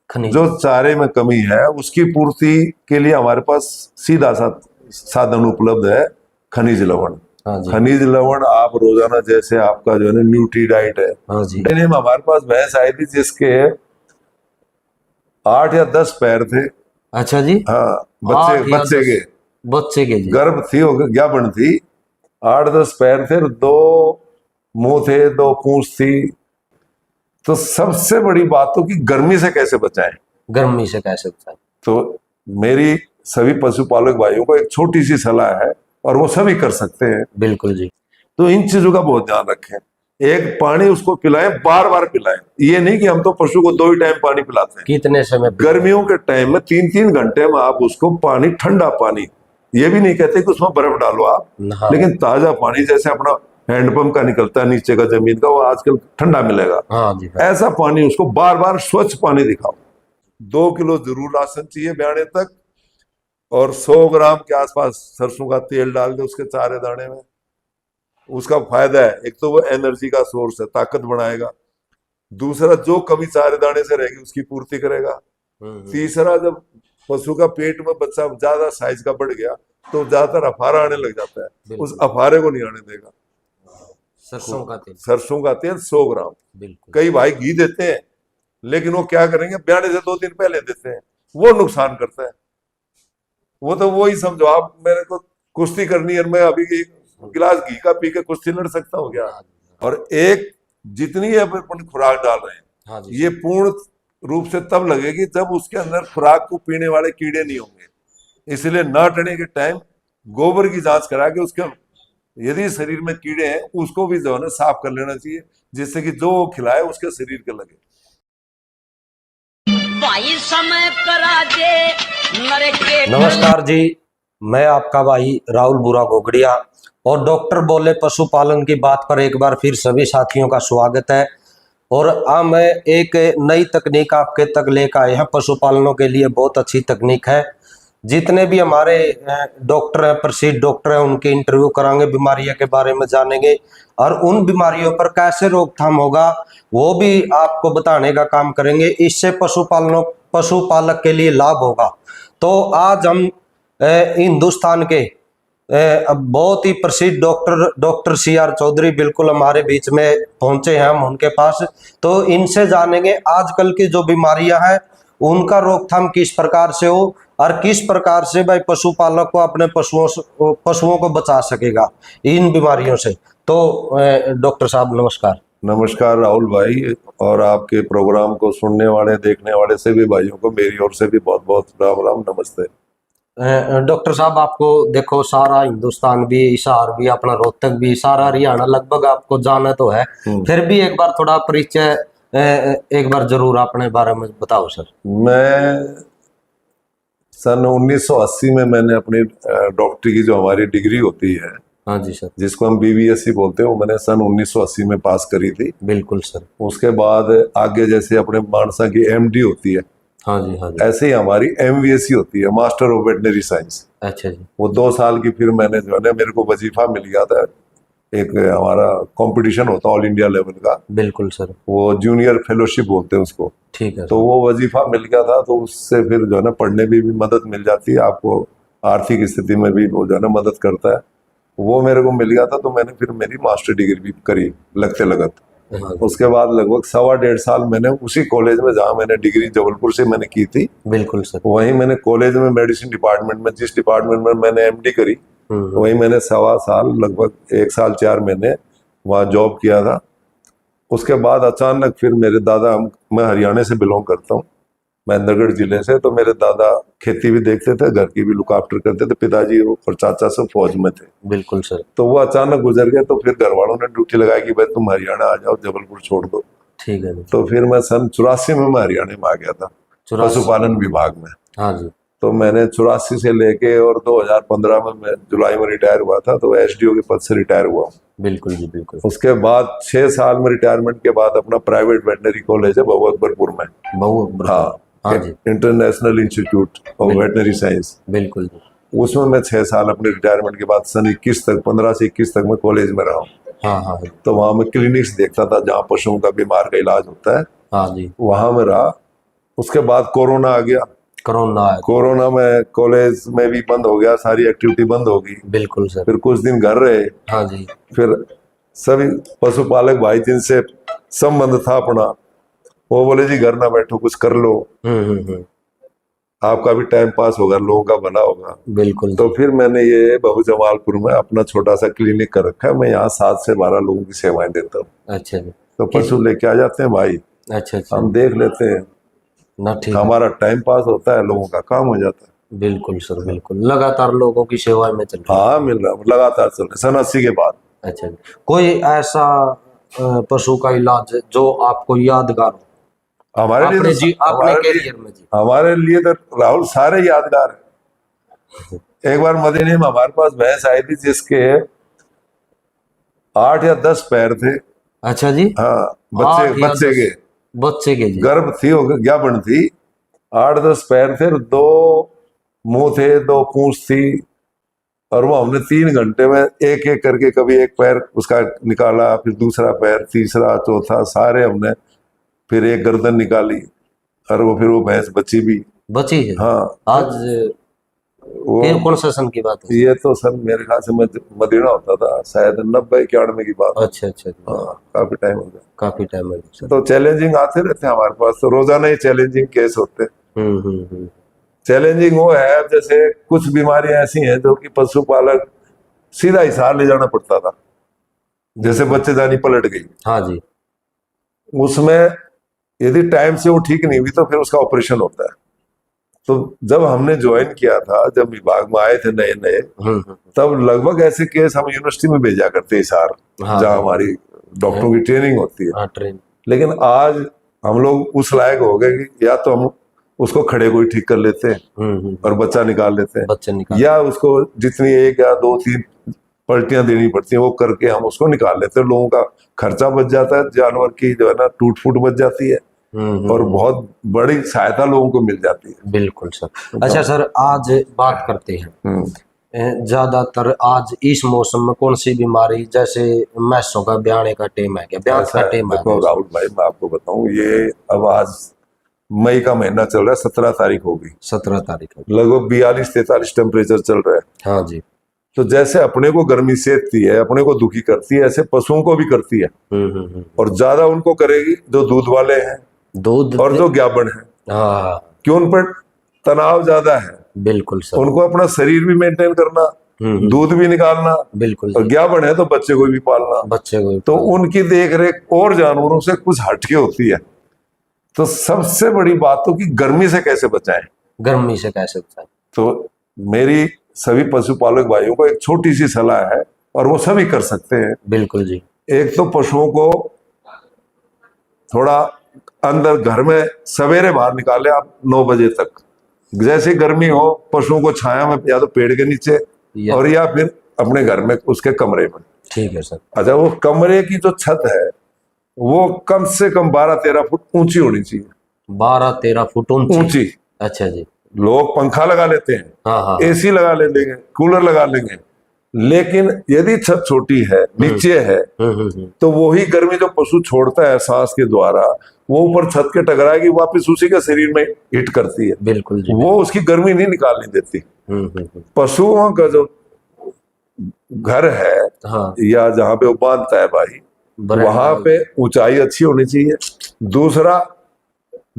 जो चारे में कमी है उसकी पूर्ति के लिए हमारे पास सीधा साधन उपलब्ध है, खनिज लवण। खनिज लवण आप रोजाना, जैसे आपका जो है ना न्यूट्री डाइट है, में हमारे पास भैंस आई थी जिसके 8 या 10 पैर थे। अच्छा जी। हाँ, बच्चे के गर्भ थी, ज्ञापन थी, 8-10 पैर थे, 2 मुंह थे, 2 पूंछ थी। तो सबसे बड़ी बात तो कि गर्मी से कैसे बचाएं, तो मेरी सभी पशुपालक भाइयों को एक छोटी सी सलाह है, और वो सभी कर सकते हैं। बिल्कुल जी। तो इन चीजों का बहुत ध्यान रखें। एक, पानी उसको पिलाएं, बार बार पिलाएं। ये नहीं कि हम तो पशु को 2 ही टाइम पानी पिलाते हैं। कितने समय? गर्मियों के टाइम में 3-3 घंटे में आप उसको पानी, ठंडा पानी, ये भी नहीं कहते कि उसमें बर्फ डालो आप, लेकिन ताजा पानी, जैसे अपना हैंडपंप का निकलता है नीचे का जमीन का, वो आजकल ठंडा मिलेगा। हाँ जी, हाँ। ऐसा पानी उसको बार बार स्वच्छ पानी दिखाओ। 2 किलो जरूर राशन चाहिए ब्याणे तक, और 100 ग्राम के आसपास सरसों का तेल डाल दे उसके चारे दाने में। उसका फायदा है, एक तो वो एनर्जी का सोर्स है, ताकत बढ़ाएगा। दूसरा, जो कमी चारे दाने से रहेगी उसकी पूर्ति करेगा। तीसरा, जब पशु का पेट में बच्चा ज्यादा साइज का बढ़ गया तो ज्यादातर अफारा आने लग जाता है, उस अफारे को नहीं आने देगा। सरसों का तेल 100 ग्राम। कई भाई घी देते हैं, लेकिन वो क्या करेंगे, ब्याने से 2 दिन पहले देते हैं, वो नुकसान करता है। वो तो वही समझो आप, मेरे को कुश्ती करनी है, मैं अभी एक गिलास घी का पी के कुश्ती लड़ सकता हूँ क्या? और एक, जितनी अपन खुराक डाल रहे हैं, ये पूर्ण रूप से तब लगेगी जब उसके अंदर खुराक को पीने वाले कीड़े नहीं होंगे। इसलिए नाटने के टाइम गोबर की जांच करा के उसके, यदि शरीर में कीड़े हैं उसको भी जो है ना साफ कर लेना चाहिए, जिससे कि जो खिलाए उसके शरीर के लगे। नमस्कार जी, मैं आपका भाई राहुल बुरा गोगड़िया, और डॉक्टर बोले पशुपालन की बात पर एक बार फिर सभी साथियों का स्वागत है। और मैं एक नई तकनीक आपके तक लेकर आए हैं। पशुपालनों के लिए बहुत अच्छी तकनीक है। जितने भी हमारे डॉक्टर हैं, प्रसिद्ध डॉक्टर हैं, उनके इंटरव्यू करांगे, बीमारियों के बारे में जानेंगे, और उन बीमारियों पर कैसे रोकथाम होगा वो भी आपको बताने का काम करेंगे। इससे पशुपालक के लिए लाभ होगा। तो आज हम हिंदुस्तान के बहुत ही प्रसिद्ध डॉक्टर CR चौधरी बिल्कुल हमारे बीच में पहुंचे हैं, हम उनके पास। तो इनसे जानेंगे आजकल की जो बीमारियां हैं उनका रोकथाम किस प्रकार से हो, और किस प्रकार से भाई पशुपालक को अपने पशुओं को बचा सकेगा इन बीमारियों से। तो डॉक्टर साहब नमस्कार। नमस्कार राहुल भाई, और आपके प्रोग्राम को सुनने वाले, देखने वाले सभी भाइयों को मेरी ओर से भी बहुत बहुत राम राम, नमस्ते। डॉक्टर साहब, आपको देखो सारा हिंदुस्तान भी, हिसार भी, अपना रोहतक भी, सारा हरियाणा लगभग आपको जाना तो है, फिर भी एक बार थोड़ा परिचय एक बार जरूर अपने बारे में बताओ सर। मैं सन 1980 में मैंने अपनी डॉक्टरी की जो हमारी डिग्री होती है, हाँ जी सर, जिसको हम BBSc बोलते हैं, वो मैंने सन 1980 में पास करी थी। बिल्कुल सर। उसके बाद आगे जैसे अपने मानसा की MD होती है, हाँ जी, हाँ जी, ऐसे ही हमारी MVSc होती है, मास्टर ऑफ वेटनरी साइंस। अच्छा जी। वो 2 साल की, फिर मैंने जो है ना, मेरे को वजीफा मिल गया था, एक हमारा कंपटीशन होता ऑल इंडिया लेवल का। बिल्कुल सर। वो जूनियर फेलोशिप बोलते हैं उसको। ठीक है। तो वो वजीफा मिल गया था, तो उससे फिर जो है ना पढ़ने में भी मदद मिल जाती है, आपको आर्थिक स्थिति में भी वो जो है ना मदद करता है। वो मेरे को मिल गया था, तो मैंने फिर मेरी मास्टर डिग्री भी करी लगते लगत। उसके बाद लगभग 1.25 साल मैंने उसी कॉलेज में, जहाँ मैंने डिग्री जबलपुर से मैंने की थी, बिल्कुल सर, वहीं मैंने कॉलेज में मेडिसिन डिपार्टमेंट में, जिस डिपार्टमेंट में मैंने MD करी, वहीं मैंने 1.25 साल, लगभग 1 साल 4 महीने वहाँ जॉब किया था। उसके बाद अचानक फिर मेरे दादा, मैं हरियाणा से बिलोंग करता हूँ, महेंद्रगढ़ जिले से, तो मेरे दादा खेती भी देखते थे, घर की भी लुक आफ्टर करते थे। पिताजी और चाचा सब फौज में थे। बिल्कुल सर। तो वो अचानक गुजर गए, तो फिर घर वालों ने ड्यूटी लगाई कि भाई तुम हरियाणा आ जाओ, जबलपुर छोड़ दो। ठीक है। तो फिर मैं सन 84 में मैं हरियाणा में आ गया था, पशुपालन विभाग में। हाँ जी। तो मैंने 84 से लेके और 2015 में मैं जुलाई में रिटायर हुआ था, तो SDO के पद से रिटायर हुआ। बिल्कुल जी, बिल्कुल। उसके बाद 6 साल में रिटायरमेंट के बाद अपना प्राइवेट वेटनरी कॉलेज है बहु अकबरपुर में, हाँ जी, international institute of veterinary science, बिल्कुल। उसमें मैं 6 साल अपने रिटायरमेंट के बाद सन 21 तक, 15 से 21 तक मैं कॉलेज में रहा हूँ। हाँ हाँ। तो वहाँ मैं क्लिनिक्स देखता था, जहाँ पशुओं का बीमार का इलाज होता है। हाँ जी। वहाँ में रहा। उसके बाद कोरोना आ गया। कोरोना आया। कोरोना में कॉलेज में भी बंद हो गया, सारी एक्टिविटी बंद हो गई। बिल्कुल सर। फिर कुछ दिन घर रहे। हाँ जी। फिर सभी पशुपालक भाई जिनसे संबंध था अपना, वो बोले जी घर ना बैठो, कुछ कर लो, आपका भी टाइम पास होगा, लोगों का भला होगा। बिल्कुल। तो फिर मैंने ये बहु जमालपुर में अपना छोटा सा क्लिनिक कर रखा है। मैं यहाँ 7 से 12 लोगों की सेवाएं देता हूँ। अच्छा जी। तो पशु लेके आ जाते हैं भाई, अच्छा अच्छा। हम देख लेते हैं, ना ठीक है। हमारा टाइम पास होता है, लोगों का काम हो जाता है। बिल्कुल सर, बिल्कुल। लगातार लोगों की सेवा में चल रहे हैं। हाँ, मिल रहा है, लगातार चल रहा है, सन 80 के बाद। अच्छा जी। कोई ऐसा पशु का इलाज जो आपको यादगार हो हमारे लिए अपने तो अपने कैरियर में जी? हमारे लिए तो राहुल सारे यादगार है। एक बार मदीने में हमारे पास भैंस आई थी जिसके 8 या 10 पैर थे। अच्छा जी। हाँ, 8 या बच्चे 10 के बच्चे के जी। गर्भ थी, हो गया बन थी। 8-10 पैर थे, 2 मुंह थे, 2 पूंछ थी। और वो हमने 3 घंटे में एक एक करके, कभी एक पैर उसका निकाला, फिर दूसरा पैर, तीसरा, चौथा, सारे हमने, फिर एक गर्दन निकाली। और वो फिर वो भैंस बची भी। बची है। हाँ, आज वो कौन सा सन की बात है? ये तो सर मेरे ख्याल से मदीना होता था, शायद 90-91 की बात। अच्छा अच्छा। हाँ, काफी टाइम हो गया। काफी टाइम हो गया सर। तो चैलेंजिंग आते रहते हैं हमारे पास, तो रोजाना ही चैलेंजिंग केस होते हैं। चैलेंजिंग वो है, अब जैसे कुछ बीमारियां ऐसी हैं जो कि पशुपालक सीधा हिसार ले जाना पड़ता था। जैसे बच्चेदानी पलट गई, हाँ जी। उसमें यदि टाइम से वो ठीक नहीं हुई तो फिर उसका ऑपरेशन होता है। तो जब हमने ज्वाइन किया था, जब विभाग में आए थे नए नए, तब लगभग ऐसे केस हम यूनिवर्सिटी में भेजा करते हिसार, हाँ, जहाँ हमारी डॉक्टरों की ट्रेनिंग होती है। हाँ, ट्रेन। लेकिन आज हम लोग उस लायक हो गए कि या तो हम उसको खड़े को ही ठीक कर लेते हैं और बच्चा निकाल लेते हैं, बच्चे निकाल, या उसको जितनी 1 या 2-3 पलटियां देनी पड़ती हैं वो करके हम उसको निकाल लेते हैं। लोगों का खर्चा बच जाता है, जानवर की जो है ना टूट फूट बच जाती है, और बहुत बड़ी सहायता लोगों को मिल जाती है। बिल्कुल सर। अच्छा सर, आज बात करते हैं ज्यादातर आज इस मौसम में कौन सी बीमारी, जैसे मैसों का ब्याने का टाइम है क्या? ब्याह का टाइम है? देखो राहुल भाई, मैं आपको बताऊं, ये अब आज मई का महीना चल रहा है, 17 तारीख होगी, 17 तारीख है। लगभग 42-43 टेम्परेचर चल रहा है। हाँ जी। तो जैसे अपने को गर्मी सेकती है, अपने को दुखी करती है, ऐसे पशुओं को भी करती है। और ज्यादा उनको करेगी जो दूध वाले हैं, दूध और जो ज्ञापन है, हाँ, कि उन पर तनाव ज्यादा है। बिल्कुल सर। उनको अपना शरीर भी मेंटेन करना, दूध भी निकालना, बिल्कुल। और ज्ञापन है तो बच्चे को भी पालना, बच्चे को। तो उनकी देख रेख और जानवरों से कुछ हटके होती है। तो सबसे बड़ी बात तो कि गर्मी से कैसे बचाएं, गर्मी से कैसे बचाएं। तो मेरी सभी पशुपालक भाइयों को एक छोटी सी सलाह है, और वो सभी कर सकते हैं। बिल्कुल जी। एक तो पशुओं को थोड़ा अंदर घर में सवेरे बाहर निकाले आप 9 बजे तक। जैसे गर्मी हो, पशुओं को छाया में, या तो पेड़ के नीचे और या फिर अपने घर में उसके कमरे में। ठीक है सर। अच्छा, वो कमरे की जो छत है वो कम से कम 12-13 फुट ऊंची होनी चाहिए। 12-13 फुट ऊंची। अच्छा जी। लोग पंखा लगा लेते हैं, हाँ हाँ, एसी लगा लेंगे, कूलर लगा लेंगे, लेकिन यदि छत छोटी है, नीचे है, तो वही गर्मी जो पशु छोड़ता है सांस के द्वारा, वो ऊपर छत के टकराएगी, वापस उसी के शरीर में हिट करती है। बिल्कुल जी। वो उसकी गर्मी नहीं निकालने देती। पशुओं का जो घर है, हाँ, या जहाँ पे वो बांधता है भाई, वहां पे ऊंचाई अच्छी होनी चाहिए। दूसरा,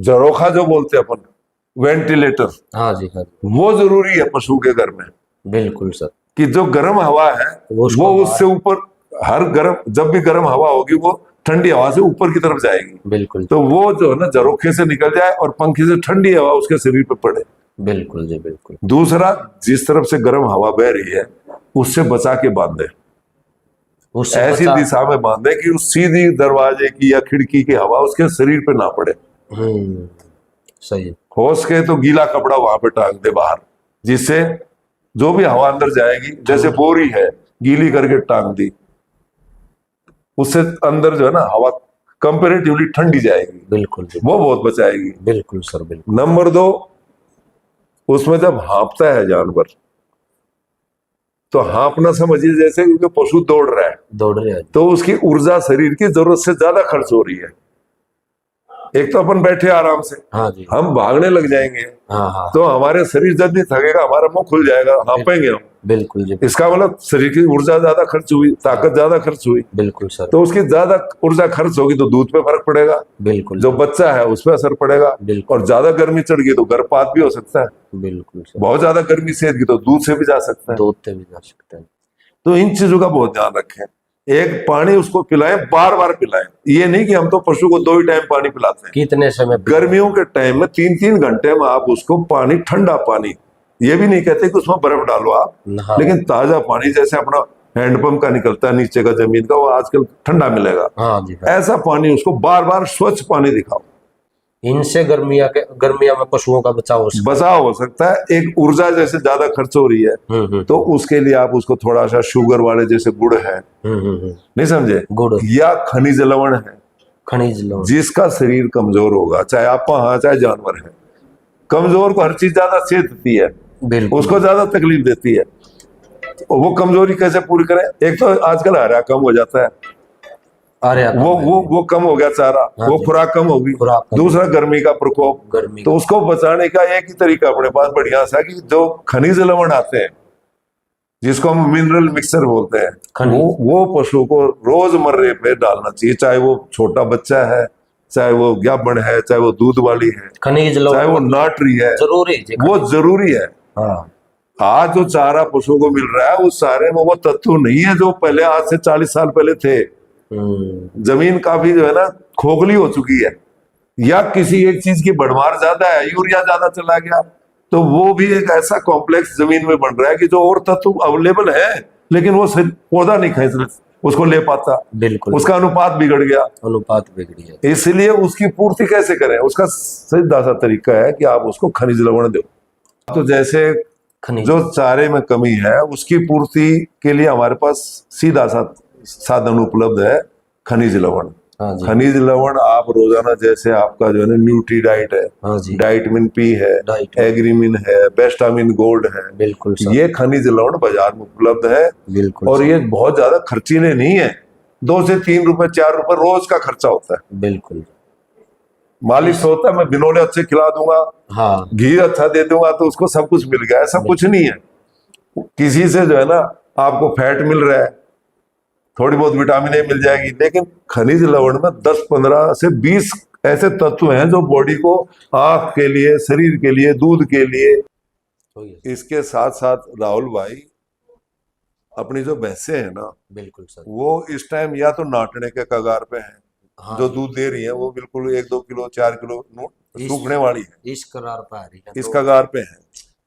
झरोखा जो बोलते हैं अपन, वेंटिलेटर, हाँ जी, हाँ जी, वो जरूरी है पशु के घर में। बिल्कुल सर। कि जो गर्म हवा है वो उससे ऊपर, हर गर्म, जब भी गर्म हवा होगी वो ठंडी हवा से ऊपर की तरफ जाएगी। बिल्कुल। तो वो जो है ना झरोखे से निकल जाए और पंखे से ठंडी हवा उसके शरीर पे पड़े। बिल्कुल जी, बिल्कुल। दूसरा, जिस तरफ से गर्म हवा बह रही है उससे बचा के बांधे, ऐसी दिशा में बांधे कि उस सीधी दरवाजे की या खिड़की की हवा उसके शरीर पे ना पड़े। सही। हो सके तो गीला कपड़ा वहां पे टांग दे बाहर, जिससे जो भी हवा अंदर जाएगी, जैसे बोरी है गीली करके टांग दी, उससे अंदर जो है ना हवा कंपेरेटिवली ठंडी जाएगी। बिल्कुल जी, वो बहुत बचाएगी। बिल्कुल सर, बिल्कुल। नंबर 2, उसमें जब हाँपता है जानवर, तो हाँपना समझिए जैसे क्योंकि पशु दौड़ रहा है, दौड़ रहे हैं, तो उसकी ऊर्जा शरीर की जरूरत से ज्यादा खर्च हो रही है। एक तो अपन बैठे आराम से, हाँ जी। हम भागने लग जाएंगे हाँ हाँ तो हमारे शरीर जब भी थकेगा हमारा मुंह खुल जाएगा, हाँपेंगे हम। बिल्कुल जी। इसका मतलब शरीर की ऊर्जा ज्यादा खर्च हुई, ताकत ज्यादा खर्च हुई, बिल्कुल सर। तो उसकी ज्यादा ऊर्जा खर्च होगी तो दूध पे फर्क पड़ेगा, बिल्कुल जो बच्चा है उस पर असर पड़ेगा। बिल्कुल और ज्यादा गर्मी चढ़ गई तो गर्भपात भी हो सकता है, बिल्कुल सर। बहुत ज्यादा गर्मी सेध गई तो दूध से भी जा सकता है। दूध से भी जा सकते हैं। तो इन चीजों का बहुत ध्यान रखें। एक, पानी उसको पिलाएं, बार बार पिलाएं। ये नहीं कि हम तो पशु को 2 ही टाइम पानी पिलाते हैं। कितने समय पे? गर्मियों के टाइम में 3-3 घंटे में आप उसको पानी, ठंडा पानी, ये भी नहीं कहते कि उसमें बर्फ डालो आप, हाँ लेकिन ताजा पानी, जैसे अपना हैंडपंप का निकलता है नीचे का जमीन का, वो आजकल ठंडा मिलेगा, हाँ जी हाँ। ऐसा पानी उसको बार बार स्वच्छ पानी दिखाओ। इनसे गर्मिया में पशुओं का बचाव हो सकता बचाव हो सकता है। एक, ऊर्जा जैसे ज्यादा खर्च हो रही है है। तो उसके लिए आप उसको थोड़ा सा शुगर वाले, जैसे गुड़ है, नहीं समझे, गुड़, या खनिज लवण है, खनिज लवण। जिसका शरीर कमजोर होगा, चाहे आप हाँ चाहे जानवर है, कमजोर को हर चीज ज्यादा सेधती है, बिल्कुल उसको ज्यादा तकलीफ देती है। तो वो कमजोरी कैसे पूरी करें? एक तो आजकल हरा कम हो जाता है, अरे वो कम हो गया चारा, हाँ वो जी। खुराक कम होगी। खुराक कम दूसरा, गर्मी का प्रकोप, गर्मी तो उसको बचाने का एक ही तरीका अपने पास बढ़िया सा, कि जो खनिज लवण आते हैं, जिसको हम मिनरल मिक्सर बोलते हैं, वो पशु को रोजमर्रे पे डालना चाहिए, चाहे वो छोटा बच्चा है, चाहे वो ज्ञापन है, चाहे वो दूध वाली है, खनिज लवण, चाहे वो नाटरी है, जरूरी है जी, वो जरूरी है। हाँ। आज जो चारा पशु को मिल रहा है उस सारे में वो तत्व नहीं है जो पहले, आज से 40 साल पहले थे। जमीन काफी जो है ना खोखली हो चुकी है, या किसी एक चीज की बढ़मार ज्यादा है, यूरिया ज्यादा चला गया, तो वो भी एक ऐसा कॉम्प्लेक्स जमीन में बन रहा है कि जो और तत्व अवेलेबल है लेकिन वो पौधा नहीं खींच उसको ले पाता, बिल्कुल उसका अनुपात बिगड़ गया। अनुपात बिगड़ गया, इसलिए उसकी पूर्ति कैसे करें? उसका सीधा सा तरीका है कि आप उसको खनिज लवण दो। तो जैसे जो चारे में कमी है उसकी पूर्ति के लिए हमारे पास सीधा सा साधन उपलब्ध है, खनिज लवण। हाँ जी। खनिज लवण आप रोजाना, जैसे आपका जो है ना न्यूट्री डाइट है, हाँ जी। डाइटमिन पी है, एग्रीमिन है, बेस्टामिन गोल्ड है, बिल्कुल ये खनिज लवण बाजार में उपलब्ध है। बिल्कुल और ये बहुत ज्यादा खर्चीले नहीं है, 2 से 3 रुपए 4 रुपए रोज का खर्चा होता है। बिल्कुल। मालिक सोचता है मैं बिनोले अच्छे खिला दूंगा, हाँ, घी अच्छा दे दूंगा तो उसको सब कुछ मिल गया, ऐसा कुछ नहीं है। किसी से जो है ना आपको फैट मिल रहा है, थोड़ी बहुत विटामिन ए मिल जाएगी, लेकिन खनिज लवण में 10-15 से 20 ऐसे तत्व हैं जो बॉडी को, आंख के लिए, शरीर के लिए, दूध के लिए। इसके साथ साथ राहुल भाई, अपनी जो भैंसे हैं ना, बिल्कुल सर, वो इस टाइम या तो नाटने के कगार पे हैं, हाँ, जो दूध दे रही है वो बिल्कुल 1-2 किलो 4 किलो सूखने वाली है, इस करार पर आ रही है, इस कगार पे है।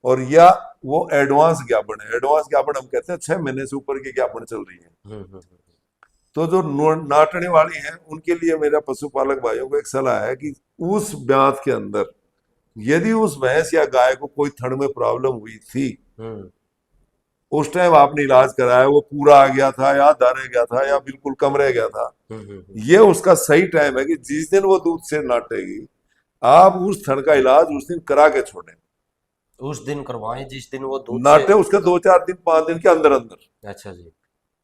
और या वो एडवांस ज्ञापन है, एडवांस ज्ञापन हम कहते हैं 6 महीने से ऊपर की ज्ञापन चल रही है। तो जो नाटने वाली है उनके लिए मेरा पशुपालक भाइयों को एक सलाह है कि उस ब्यात के अंदर यदि उस भैंस या गाय को कोई थन में प्रॉब्लम हुई थी, उस टाइम आपने इलाज कराया, वो पूरा आ गया था या आधा रह गया था या बिल्कुल कम रह गया था, ये उसका सही टाइम है कि जिस दिन वो दूध से नाटेगी आप उस थन का इलाज उस दिन करा के छोड़ें, उस दिन करवाएं जिस दिन वो दूध नाटे, उसके 2-4 दिन 5 दिन के अंदर अंदर। अच्छा जी।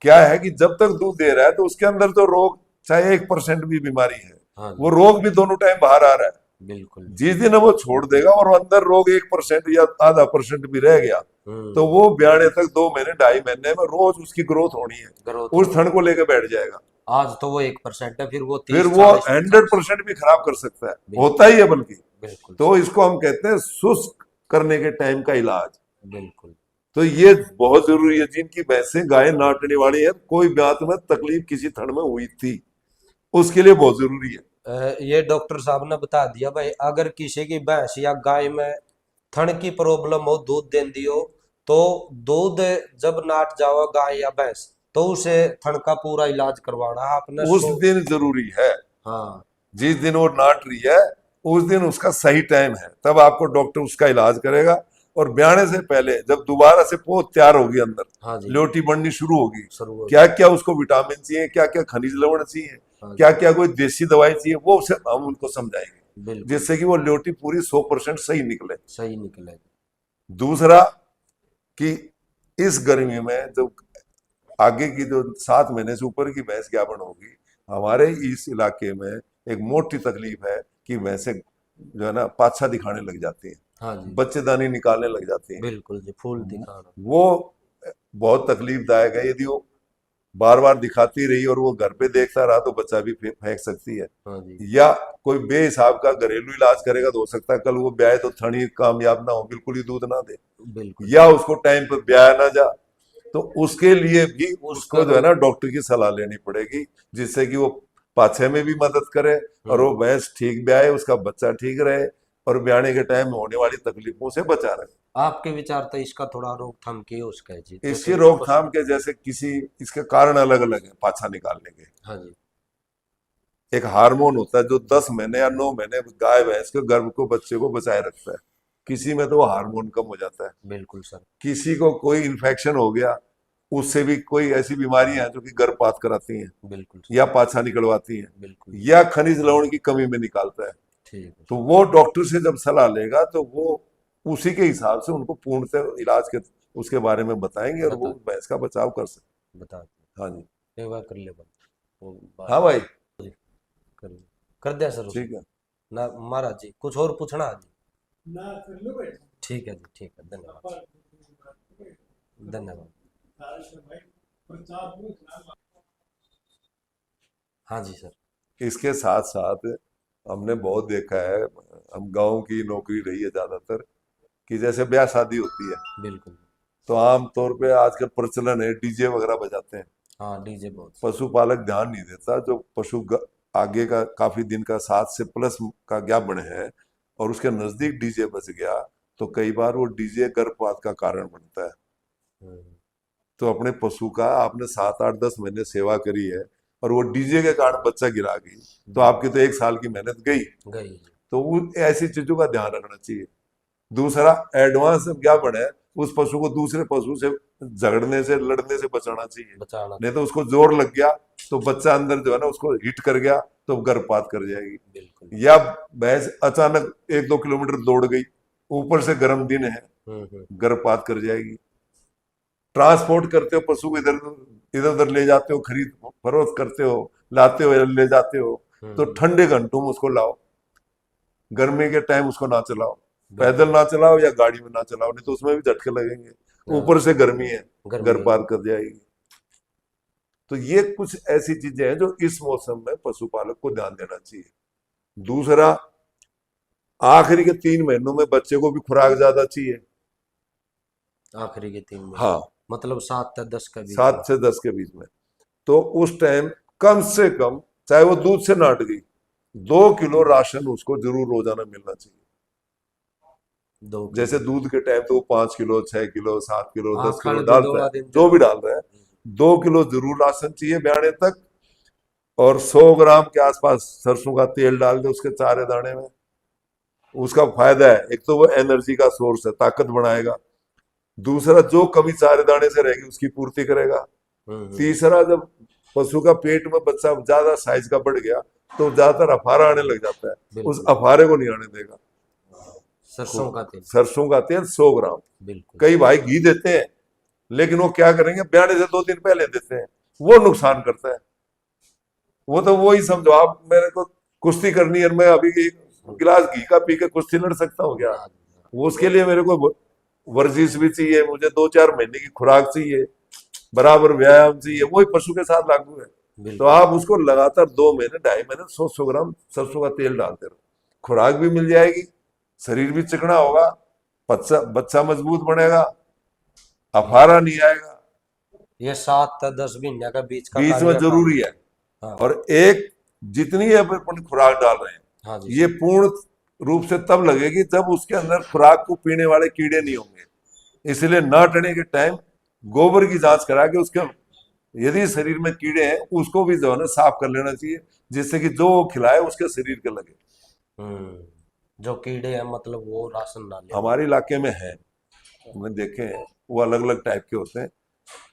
क्या है कि जब तक दूध दे रहा है तो उसके अंदर तो रोग, चाहे 1% भी बीमारी है, हाँ, वो रोग भी दोनों टाइम बाहर आ रहा है। बिल्कुल। जिस दिन वो छोड़ देगा और अंदर रोग 1% या आधा % भी रह गया तो वो ब्याणे तक 2 महीने 2.5 महीने में रोज उसकी ग्रोथ होनी है, उस थन को लेकर बैठ जाएगा। आज तो वो 1% है, फिर वो 100% भी खराब कर सकता है, होता ही है बल्कि। तो इसको हम कहते हैं शुष्क करने के टाइम का इलाज। बिल्कुल। तो ये बहुत जरूरी है, जिनकी भैंसें गाय नाटने वाली है, कोई ब्यात में तकलीफ किसी थन में हुई थी, उसके लिए बहुत जरूरी है। ये डॉक्टर साहब ने बता दिया भाई, अगर किसी की भैंस या गाय में थन की प्रॉब्लम हो, दूध देती हो, तो दूध जब नाट जाओ गाय या भैंस तो उसे थन का पूरा इलाज करवाना आपने उस दिन जरूरी है। हाँ, जिस दिन वो नाट रही है उस दिन उसका सही टाइम है, तब आपको डॉक्टर उसका इलाज करेगा। और ब्याने से पहले जब दोबारा से पोत तैयार होगी अंदर, हाँ जी, ल्योटी बननी शुरू होगी, क्या क्या उसको विटामिन चाहिए, क्या क्या खनिज लवण चाहिए, हाँ, क्या क्या कोई देसी दवाई चाहिए, वो हम उनको समझाएंगे जिससे कि वो ल्योटी पूरी 100% सही निकले। दूसरा कि इस गर्मी में जो आगे की जो 7 महीने से ऊपर की भैंस ज्ञापन होगी, हमारे इस इलाके में एक मोटी तकलीफ है कि भैंसे जो है ना पाछा दिखाने लग जाती हैं, हाँ जी, बच्चेदानी निकालने लग जाती हैं। बिल्कुल जी, फूल दिखाना। वो बहुत तकलीफदायक है। यदि वो बार बार दिखाती रही और वो घर पे देखता रहा तो बच्चा भी फेंक सकती है। हाँ जी, या कोई बेहिसाब का घरेलू इलाज करेगा तो हो सकता है कल वो ब्याह तो थनी कामयाब ना हो, बिल्कुल ही दूध ना दे, बिल्कुल। या उसको टाइम पर ब्याह ना जा, तो उसके लिए भी उसका उसको जो है ना डॉक्टर की सलाह लेनी पड़ेगी, जिससे कि वो पाछे में भी मदद करे और वो भैंस ठीक ब्याहे, उसका बच्चा ठीक रहे और ब्याहने के टाइम में होने वाली तकलीफों से बचा रहे। आपके विचार तो इसका थोड़ा रोकथाम की हो सके जी, इसकी जैसे रोकथाम के जैसे किसी इसके कारण अलग अलग है पाछा निकालने के। हाँ जी, एक हार्मोन होता है जो 10 महीने या 9 महीने गाय भैंस के गर्भ को बच्चे को बचाए रखता है। किसी में तो वो हार्मोन कम हो जाता है, बिल्कुल सर, किसी को कोई इन्फेक्शन हो गया, उससे भी कोई ऐसी बीमारियां हैं जो कि गर्भपात कराती हैं बिल्कुल या सर, पाछा निकलवाती हैं, बिल्कुल या खनिज लवण की कमी में निकालता है। ठीक है तो सर, वो डॉक्टर से जब सलाह लेगा तो वो उसी के हिसाब से उनको पूर्णतः इलाज के उसके बारे में बताएंगे और वो बता भैंस का बचाव कर सकते। बता दें। हाँ जी। एक बार कर ले बंद, वो हाँ बात भाई। जी, कर ले, कर दिया सर उसने। ठीक है। ना महाराज जी कुछ और पूछना है जी? ठीक है जी, ठीक है, धन्यवाद, धन्यवाद। हाँ जी सर, इसके साथ साथ हमने बहुत देखा है, हम गांव की नौकरी रही है ज्यादातर, कि जैसे ब्याह शादी होती है बिल्कुल। तो आम तौर पे आजकल प्रचलन है डीजे वगैरह बजाते हैं। हाँ, डीजे बहुत। पशुपालक ध्यान नहीं देता, जो आगे का काफी दिन का 7 से प्लस का गैप बने हैं और उसके नजदीक डीजे बज गया तो कई बार वो डीजे गर्भपात का कारण बनता है। हम्म, तो अपने पशु का आपने 7 8 10 महीने सेवा करी है और वो डीजे के कारण बच्चा गिरा गई तो आपकी तो 1 साल की मेहनत गई। गई जी, तो ऐसी चीजों का ध्यान रखना चाहिए। दूसरा, एडवांस क्या बने, उस पशु को दूसरे पशु से झगड़ने से लड़ने से बचाना चाहिए। बचाना नहीं तो चाहिए, उसको जोर लग गया तो बच्चा अंदर जो है ना उसको हिट कर गया तो गर्भपात कर जाएगी। बिल्कुल। या भैंस अचानक 1 2 किलोमीटर दौड़ गई, ऊपर से गर्म दिन है, गर्भपात कर जाएगी। ट्रांसपोर्ट करते हो पशु को, इधर इधर उधर ले जाते हो, खरीद फरोख्त करते हो, लाते हो या ले जाते हो, तो ठंडे घंटों में उसको लाओ, गर्मी के टाइम उसको ना चलाओ, पैदल ना चलाओ या गाड़ी में ना चलाओ, नहीं तो उसमें भी झटके लगेंगे, ऊपर से गर्मी है, गर्मी है। गर्भपात कर जाएगी। तो ये कुछ ऐसी चीजें हैं जो इस मौसम में पशुपालक को ध्यान देना चाहिए। दूसरा, आखिरी के 3 महीनों में बच्चे को भी खुराक ज्यादा चाहिए। आखिरी के 3 महीने, हाँ, मतलब 7 से 10 के बीच 7 में। से 10 के बीच में। तो उस टाइम कम से कम, चाहे वो दूध से नाट गई, 2 किलो राशन उसको जरूर रोजाना मिलना चाहिए। 2 जैसे किलो। दूध के टाइम तो वो 5 किलो, 6 किलो, 7 किलो, हाँ, 10 किलो खल भी डालता 2 है, दिन जो भी जरूर। डाल रहा है, 2 किलो जरूर राशन चाहिए ब्याणे तक। और 100 ग्राम के आसपास सरसों का तेल डाल दे उसके चारे दाने में। उसका फायदा है, एक तो वो एनर्जी का सोर्स है, ताकत बढ़ाएगा। दूसरा, जो कमी चारे दाने से रहेगी उसकी पूर्ति करेगा। तीसरा, जब पशु का पेट में बच्चा ज्यादा साइज का बढ़ गया तो ज्यादातर अफारा आने लग जाता है, उस बिल्कुल। अफारे को नहीं आने देगा। सरसों का तेल, सरसों का तेल 100 ग्राम। बिल्कुल। कई भाई घी देते हैं लेकिन वो क्या करेंगे, ब्याने से 2 दिन पहले देते हैं, वो नुकसान करता है। वो तो वो ही समझो, आप मेरे को कुश्ती करनी है, मैं अभी एक गिलास घी का पी के कुश्ती लड़ सकता हूँ क्या? वो उसके लिए मेरे को वर्जिश भी चाहिए, मुझे 2 4 महीने की खुराक चाहिए, बराबर व्यायाम चाहिए, वही पशु के साथ लागू है। तो बिल्कुल। आप उसको लगातार 2 महीने 2.5 महीने 100 100 ग्राम सरसों का तेल डालते रहो, खुराक भी मिल जाएगी, शरीर भी चिकना होगा, बच्चा बच्चा मजबूत बनेगा, अफारा नहीं आएगा। ये 7 से 10 महीने का बीच का बीच में कार्यकाल। जरूरी है। हाँ, और एक, जितनी अपन खुराक डाल रहे हैं, हाँ जी, ये पूर्ण रूप से तब लगेगी जब उसके अंदर खुराक को पीने वाले कीड़े नहीं होंगे। इसलिए नाटने के टाइम गोबर की जांच करा के उसके, यदि शरीर में कीड़े हैं उसको भी जो है ना साफ कर लेना चाहिए, जिससे कि जो वो खिलाए उसके शरीर के लगे। जो कीड़े हैं मतलब वो राशन ना ले। हमारे इलाके में है, हमने देखे हैं, वो अलग अलग टाइप के होते हैं।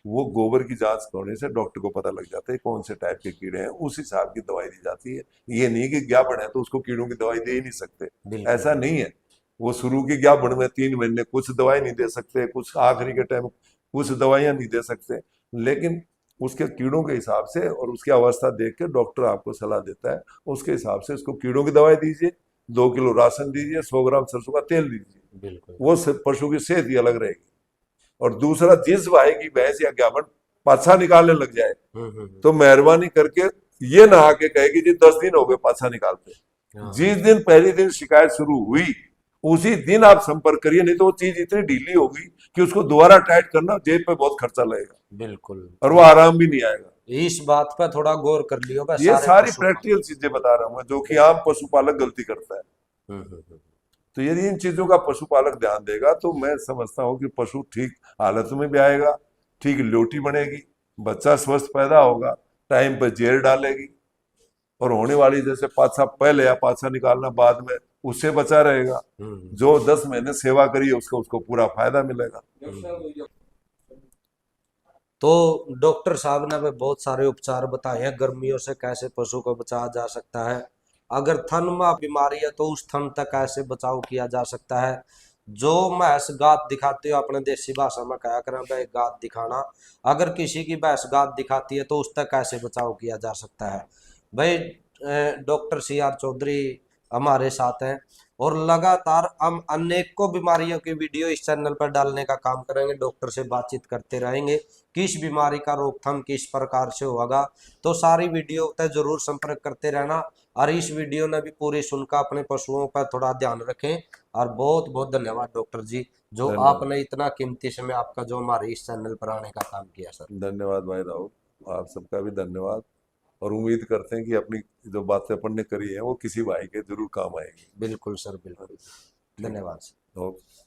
वो गोबर की जांच करने से डॉक्टर को पता लग जाता है कौन से टाइप के कीड़े हैं, उस हिसाब की दवाई दी जाती है। ये नहीं कि ज्ञापन है तो उसको कीड़ों की दवाई दे ही नहीं सकते, बिल्कुल। ऐसा नहीं है। वो शुरू की ज्ञापन में 3 महीने कुछ दवाई नहीं दे सकते, कुछ आखिरी के टाइम कुछ दवाइयां नहीं दे सकते, लेकिन उसके कीड़ों के हिसाब से और उसकी अवस्था देख के डॉक्टर आपको सलाह देता है, उसके हिसाब से उसको कीड़ों की दवाई दीजिए 2 किलो राशन दीजिए, 100 ग्राम सरसों का तेल दीजिए, बिल्कुल। वो पशु की सेहत ही अलग रहेगी। और दूसरा, जिस भाई की भैंस या गाभण पाछा निकालने लग जाए तो मेहरबानी करके ये ना आके कहे कि जी 10 दिन हो गए पाछा निकालते। हाँ। जिस दिन पहले दिन शिकायत शुरू हुई उसी दिन आप संपर्क करिए, नहीं तो वो चीज इतनी ढीली होगी कि उसको दोबारा टाइट करना जेब पे बहुत खर्चा लगेगा बिल्कुल, और वो आराम भी नहीं आएगा। इस बात पर थोड़ा गौर कर लियो बस। ये सारी पशुपालक। प्रैक्टिकल चीजें बता रहा हूँ मैं, जो कि आम पशुपालक गलती करता है। तो यदि इन चीजों का पशुपालक ध्यान देगा तो मैं समझता हूँ कि पशु ठीक हालत में भी आएगा, ठीक ल्योटी बनेगी, बच्चा स्वस्थ पैदा होगा, टाइम पर जेर डालेगी, और होने वाली जैसे पाछा पहले या पाछा निकालना बाद में, उससे बचा रहेगा। जो 10 महीने सेवा करी है उसको पूरा फायदा मिलेगा। तो डॉक्टर साहब ने हमें बहुत सारे उपचार बताए हैं गर्मियों से कैसे पशु को बचाया जा सकता है। अगर थन में बीमारी है तो उस थन तक कैसे बचाव किया जा सकता है। जो भैंस गात दिखाती हो, अपने देसी भाषा में कहा करें भाई गात दिखाना। अगर किसी की भैंस गात दिखाती है तो उस तक कैसे बचाव किया जा सकता है। भाई डॉक्टर CR चौधरी हमारे साथ हैं और लगातार हम अनेकों बीमारियों की वीडियो इस चैनल पर डालने का काम करेंगे। डॉक्टर से बातचीत करते रहेंगे किस बीमारी का रोकथाम किस प्रकार से होगा। तो सारी वीडियो तक जरूर संपर्क करते रहना और इस वीडियो ने भी पूरी सुनकर अपने पशुओं पर थोड़ा ध्यान रखें। और बहुत बहुत धन्यवाद डॉक्टर जी, जो धन्यवाद। आपने इतना कीमती समय आपका जो हमारे इस चैनल पर आने का काम किया सर। धन्यवाद भाई राहुल, आप सबका भी धन्यवाद। और उम्मीद करते हैं कि अपनी जो बातें अपन ने करी है वो किसी भाई के जरूर काम आएगी। बिल्कुल सर, बिल्कुल। धन्यवाद सर। ओके।